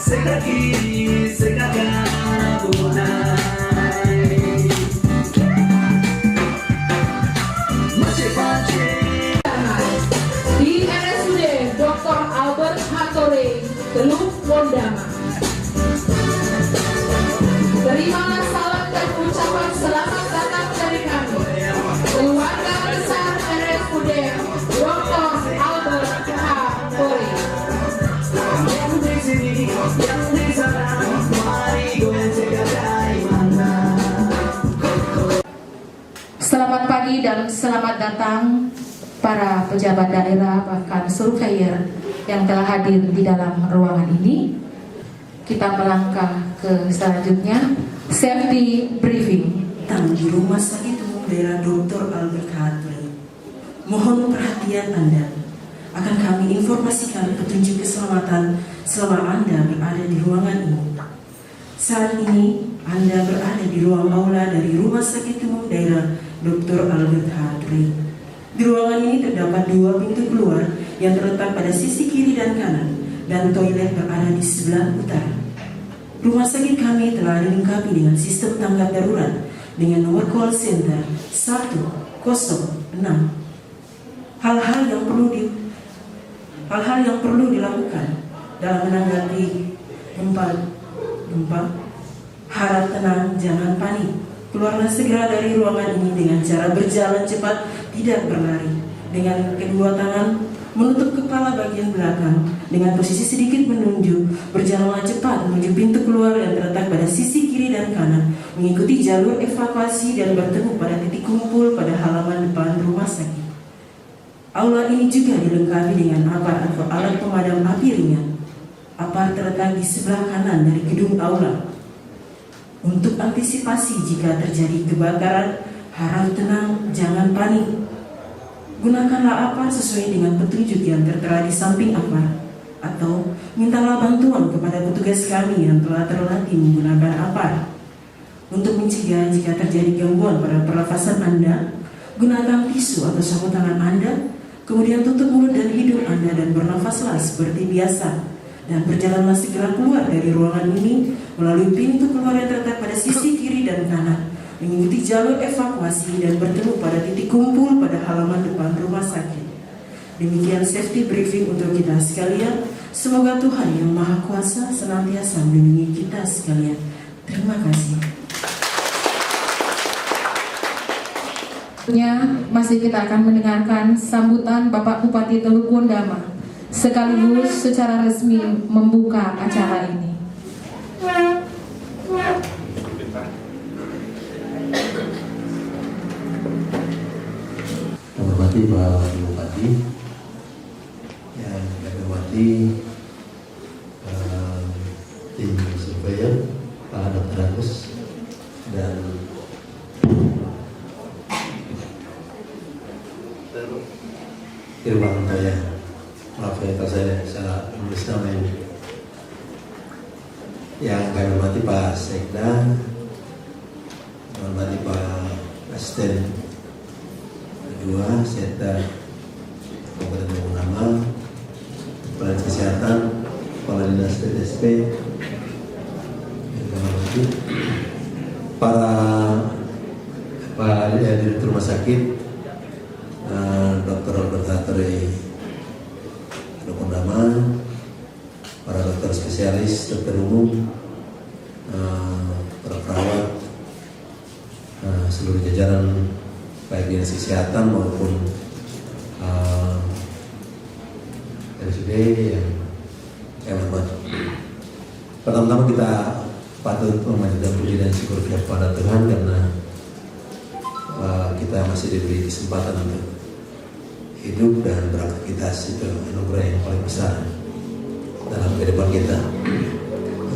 sebelah kiri, sebelah kanan mulai. Macet-macet di RSUD Dr. Albert Hattori, Teluk Wondama. Terimalah salam dan ucapan selamat datang dari kami, keluarga besar RSUD Dr. Albert Hattori. yang di sini, yang di sana, mari goyang cekak dari mana. Selamat pagi dan selamat datang para pejabat daerah bahkan surveyor yang telah hadir di dalam ruangan ini. Kita melangkah ke selanjutnya, safety briefing. Di Rumah Sakit Umum Daerah Dr. Albert Hattori. Mohon perhatian Anda. Akan kami informasikan petunjuk keselamatan selama Anda berada di ruangan ini. Saat ini Anda berada di ruang aula dari Rumah Sakit Umum Daerah Dr. Albert Hattori. Di ruangan ini terdapat 2 pintu keluar yang terletak pada sisi kiri dan kanan, dan toilet berada di sebelah utara. Rumah sakit kami telah dilengkapi dengan sistem tanggap darurat dengan nomor call center 106. Hal-hal yang perlu dilakukan dalam menanggapi gempa, harap tenang, jangan panik. Keluarlah segera dari ruangan ini dengan cara berjalan cepat, tidak berlari. Dengan kedua tangan menutup kepala bagian belakang, dengan posisi sedikit menunjuk. Berjalanlah cepat menuju pintu keluar yang terletak pada sisi kiri dan kanan, mengikuti jalur evakuasi dan bertemu pada titik kumpul pada halaman depan rumah sakit. Aula ini juga dilengkapi dengan apar atau alat pemadam api ringan. Apar terletak di sebelah kanan dari gedung aula. Untuk antisipasi jika terjadi kebakaran, harap tenang, jangan panik. Gunakanlah apar sesuai dengan petunjuk yang tertera di samping apar, atau mintalah bantuan kepada petugas kami yang telah terlatih menggunakan apar. Untuk mencegah jika terjadi gangguan pada pernafasan Anda, gunakan tisu atau sapu tangan Anda, kemudian tutup mulut dan hidung Anda dan bernafaslah seperti biasa. Dan berjalanlah segera keluar dari ruangan ini melalui pintu keluar yang terletak pada sisi kiri dan kanan, mengikuti jalur evakuasi dan bertemu pada titik kumpul pada halaman depan rumah sakit. Demikian safety briefing untuk kita sekalian. Semoga Tuhan yang Maha Kuasa senantiasa melindungi kita sekalian. Terima kasih. Masih kita akan mendengarkan sambutan Bapak Bupati Teluk Wondama sekaligus secara resmi membuka acara ini. Hormati Pak Bupati, yang kami hormati tim surveyor, Pak Dr. Agus, dan Irwan saya, maaf ya kalau saya salah menulis nama ini. Yang kami hormati Pak Sekda, hormati Pak Asisten kedua, Sekda Kabupaten Wondama, Kepala Kesehatan, Kepala Dinas PDSP, yang kami hormati para direktur rumah sakit, Dr. Albert Hattori Teluk Wondama, para dokter spesialis, dokter umum, para perawat, seluruh jajaran baik dinas kesehatan maupun RSUD yang kami hormati. Pertama-tama kita patut memanjatkan puji dan syukur kepada Tuhan karena kita masih diberi kesempatan untuk hidup dan beraktivitas. Itu anugerah yang paling besar dalam kehidupan kita.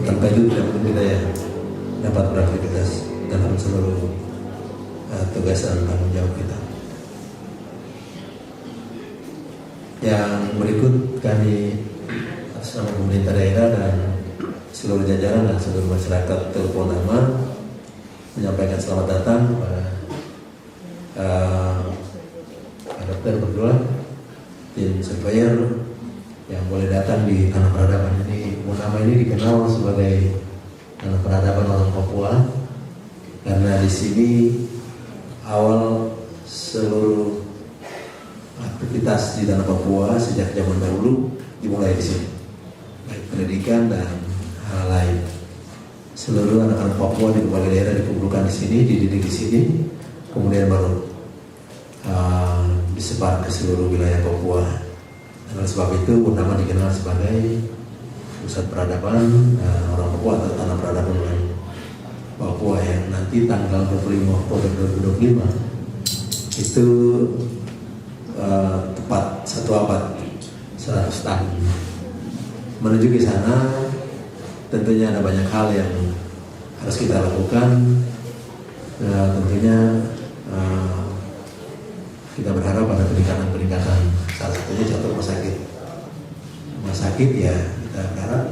Tanpa itu tidak mungkin kita ya dapat beraktivitas dalam seluruh tugas dan tanggung jawab kita. Yang berikut kami atas nama pemerintah daerah dan seluruh jajaran dan seluruh masyarakat Teluk Wondama menyampaikan selamat datang kepada dokter berdua, tim surveyor yang boleh datang di tanah peradaban ini. Mudah selama ini dikenal sebagai tanah peradaban orang Papua, karena di sini awal seluruh aktivitas di tanah Papua sejak zaman dahulu dimulai di sini, baik pendidikan dan hal lain. Seluruh anak-anak Papua di berbagai daerah dikumpulkan di sini, dididik di sini, kemudian baru disebar ke seluruh wilayah Papua. Dan oleh sebab itu Undama dikenal sebagai pusat peradaban orang Papua atau tanah peradaban orang Papua, yang nanti tanggal 25 Oktober 2025 itu tepat 1 abad 100 tahun. Menuju ke sana tentunya ada banyak hal yang harus kita lakukan. Tentunya kita berharap ada peningkatan, salah satunya contoh rumah sakit. Rumah sakit ya kita berharap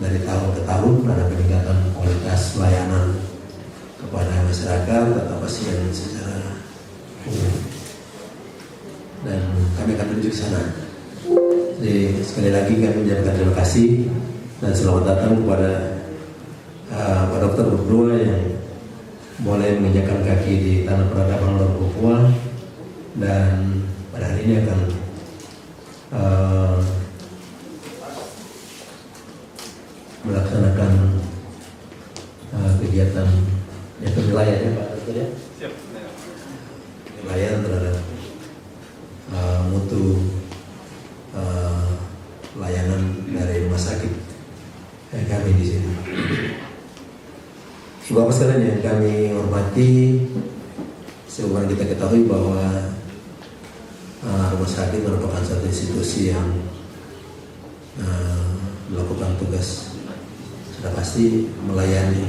dari tahun ke tahun ada peningkatan kualitas pelayanan kepada masyarakat atau pasien secara umum. Dan kami akan menuju ke sana. Jadi sekali lagi kami menyampaikan terima kasih dan selamat datang kepada Pak Dokter berdua yang boleh menginjakkan kaki di tanah peradaban orang Papua, dan pada hari ini akan melaksanakan kegiatan yang penilaian ya Pak Dokter ya. Siap. Penilaian terhadap mutu layanan dari rumah sakit kami di sini. Bapak sekalian yang kami hormati, sebagaimana kita ketahui bahwa rumah sakit merupakan satu institusi yang melakukan tugas sudah pasti melayani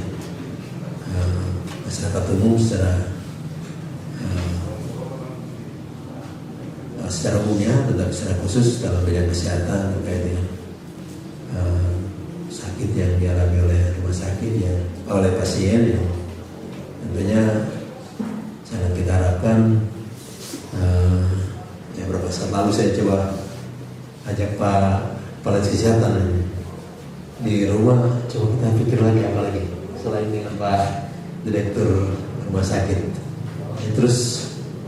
masyarakat umum secara umumnya, tetapi secara khusus dalam bidang kesehatan terkait dengan sakit yang dialami oleh rumah sakit yang oleh pasien yang tentunya sangat kita harapkan. Beberapa saat lalu saya coba ajak Pak Kepala Kesehatan di rumah, coba kita pikir lagi apa lagi selain dengan Pak Direktur Rumah Sakit. Terus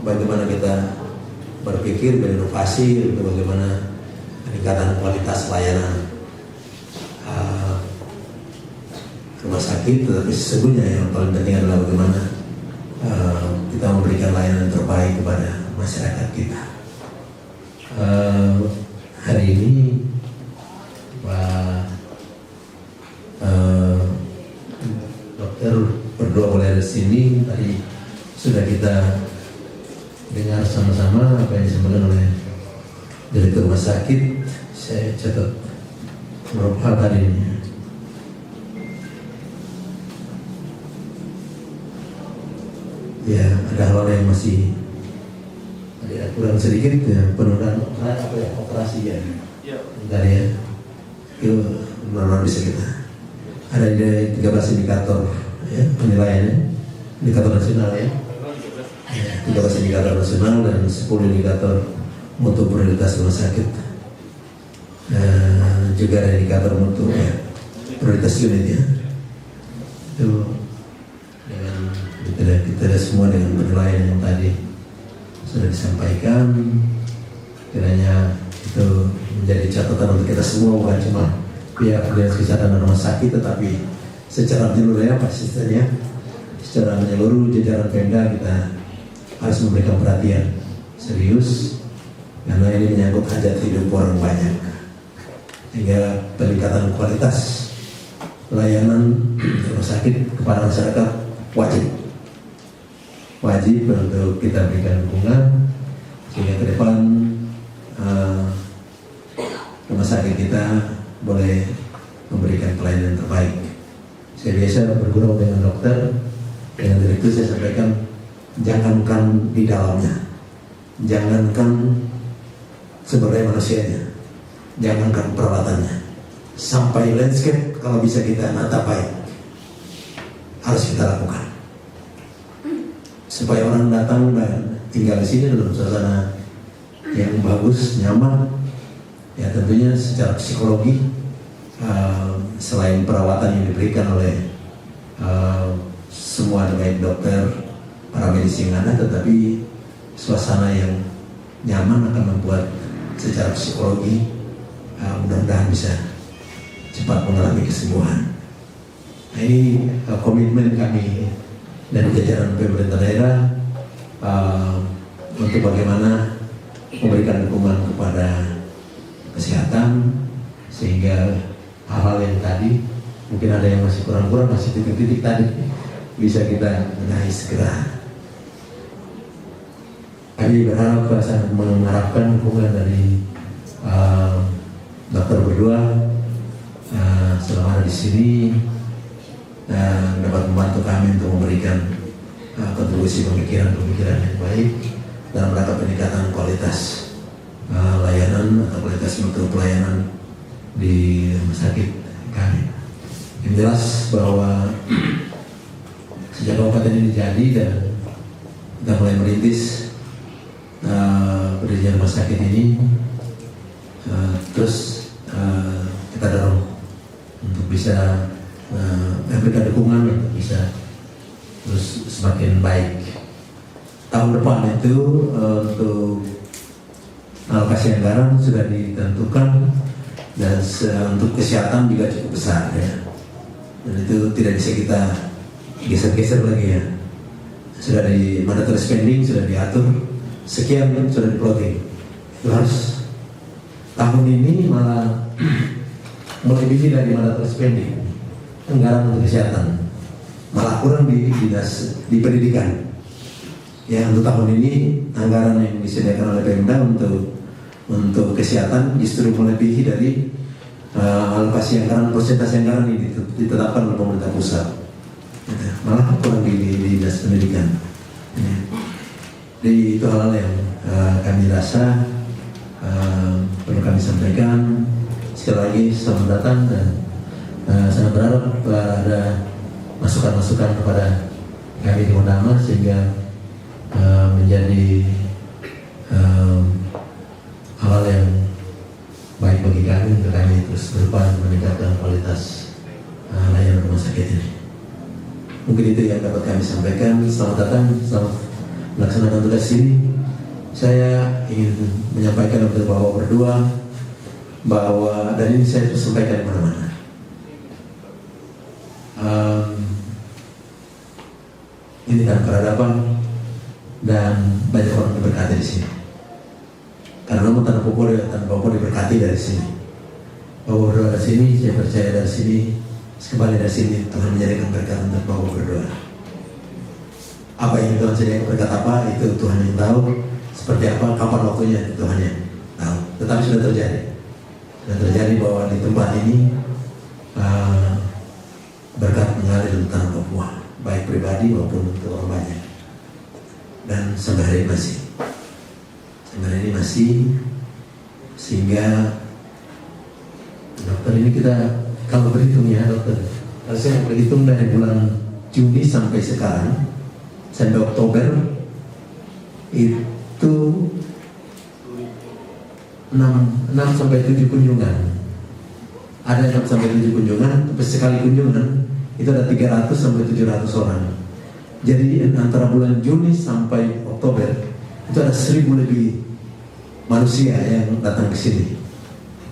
bagaimana kita berpikir berinovasi untuk bagaimana peningkatan kualitas layanan rumah sakit, tetapi sesungguhnya yang paling penting adalah bagaimana kita memberikan layanan terbaik kepada masyarakat kita. Hari ini Pak Dokter berdua mulai dari sini, tadi sudah kita dengar sama-sama apa yang disampaikan oleh Direktur Rumah Sakit. Saya catat beberapa hal tadi ini. Ya, ada hal yang masih ada kurang sedikit ya, penundaan operasi ya. Bentar ya. Itu benar-benar bisa kita. Ada 13 indikator ya, penilaiannya, indikator nasional ya. 13 indikator nasional dan 10 indikator mutu prioritas rumah sakit. Juga ada indikator mutu ya, prioritas unit ya. Itu dengan kita semua dengan penilaian yang tadi sudah disampaikan, kiranya itu menjadi catatan untuk kita semua, bukan cuma pihak dinas kesehatan dan rumah sakit, tetapi secara menyeluruh ya asistennya, secara menyeluruh jajaran Pemda kita harus memberikan perhatian serius, karena ini menyangkut hajat hidup orang banyak, sehingga peningkatan kualitas layanan rumah sakit kepada masyarakat wajib untuk kita berikan dukungan sehingga ke depan rumah sakit kita boleh memberikan pelayanan terbaik. Saya biasa bergurau dengan dokter, dengan direktur saya sampaikan, jangankan di dalamnya, jangankan sumber daya manusianya, jangankan peralatannya, sampai landscape kalau bisa kita nata baik harus kita lakukan supaya orang datang dan tinggal di sini dalam suasana yang bagus, nyaman. Ya tentunya secara psikologi selain perawatan yang diberikan oleh semua baik dokter, para medis yang ada, tetapi suasana yang nyaman akan membuat secara psikologi mudah-mudahan bisa cepat mengalami kesembuhan. Nah, ini komitmen kami dari jajaran pemerintah daerah untuk bagaimana memberikan dukungan kepada kesehatan, sehingga hal-hal yang tadi mungkin ada yang masih kurang-kurang, masih titik-titik tadi bisa kita benahi segera. Kami berharap, sangat mengharapkan dukungan dari dokter berdua selama ada di sini dan dapat membantu kami untuk memberikan kontribusi pemikiran-pemikiran yang baik dalam rangka peningkatan kualitas layanan atau kualitas mutu pelayanan di rumah sakit kami. Yang jelas bahwa sejak kabupaten ini jadi dan kita mulai merintis berdirinya rumah sakit ini, terus kita dorong untuk bisa memberikan dukungan untuk bisa terus semakin baik. Tahun depan itu untuk alokasi anggaran sudah ditentukan dan untuk kesehatan juga cukup besar ya. Dan itu tidak bisa kita geser-geser lagi ya. Sudah di mandatory spending sudah diatur, sekian sudah di-plotting. Itu harus tahun ini malah melebihi dari mandatory spending anggaran untuk kesehatan, malah kurang di dinas di pendidikan. Ya, untuk tahun ini anggaran yang disediakan oleh Pemda untuk kesehatan justru melebihi dari alokasi anggaran, persentase anggaran ini ditetapkan oleh pemerintah pusat. Malah kurang di dinas pendidikan. Jadi itu hal-hal yang kami rasa perlu kami sampaikan. Sekali lagi selamat datang dan sangat berharap ada masukan-masukan kepada kami di Modama sehingga menjadi hal yang baik bagi kami untuk kami terus berupaya meningkatkan kualitas layanan rumah sakit ini. Mungkin itu yang dapat kami sampaikan. Selamat datang, selamat melaksanakan tugas ini. Saya ingin menyampaikan kepada Bapak berdua bahwa, dan ini saya terus sampaikan di mana-mana, ini kan peradaban dan banyak orang diberkati di sini. Karena namun tanah Papua diberkati dari sini. Bapak berdua dari sini, saya percaya dari sini, kembali dari sini Tuhan menjadikan berkat untuk Bapak berdua. Apa yang Tuhan sediakan berkat apa itu Tuhan yang tahu. Seperti apa, kapan waktunya Tuhan yang tahu. Tetapi sudah terjadi. Sudah terjadi bahwa di tempat ini berkat mengalir di tanah Papua, baik pribadi maupun untuk orang banyak. Dan sampai hari ini masih, sehingga dokter ini kita kalau berhitung ya dokter, kalau saya berhitung dari bulan Juni sampai sekarang, sampai Oktober itu 6 sampai 7 kunjungan. Ada 6 sampai 7 kunjungan, tapi sekali kunjungan itu ada 300 sampai 700 orang. Jadi antara bulan Juni sampai Oktober itu ada 1000 lebih manusia yang datang ke sini.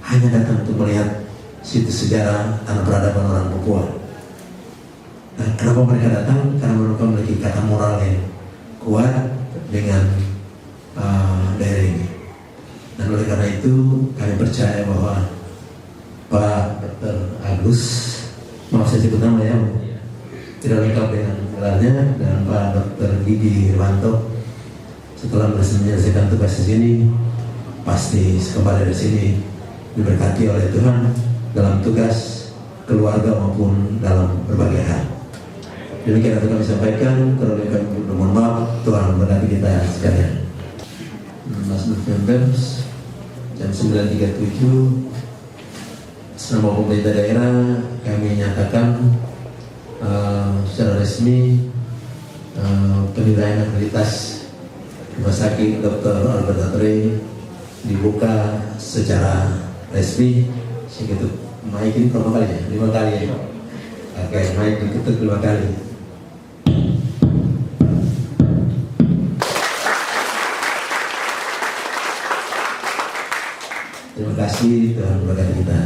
Hanya datang untuk melihat situs sejarah tanah peradaban orang Papua. Nah, kenapa mereka datang? Karena mereka memiliki ikatan moral yang kuat dengan daerah ini. Dan oleh karena itu kami percaya bahwa Pak Dr. Agus, maaf saya sebut nama ya, tidak lengkap dengan gelarnya, dan Pak Dr. Gigi Irwanto setelah menyelesaikan tugas di sini pasti kembali dari sini diberkati oleh Tuhan dalam tugas keluarga maupun dalam berbagai hal. Demikian yang kami sampaikan. Kalau kami mohon maaf, Tuhan memberkati kita sekalian. 16 November jam 9.37 sama pemerintah daerah kami nyatakan secara resmi penilaian akreditasi Rumah Sakit Dr. Albert Atre dibuka secara resmi, sehingga itu Naikin berapa kali ya? 5 kali ya? Oke, naik diketuk 5 kali. Terima kasih Tuhan berkati kita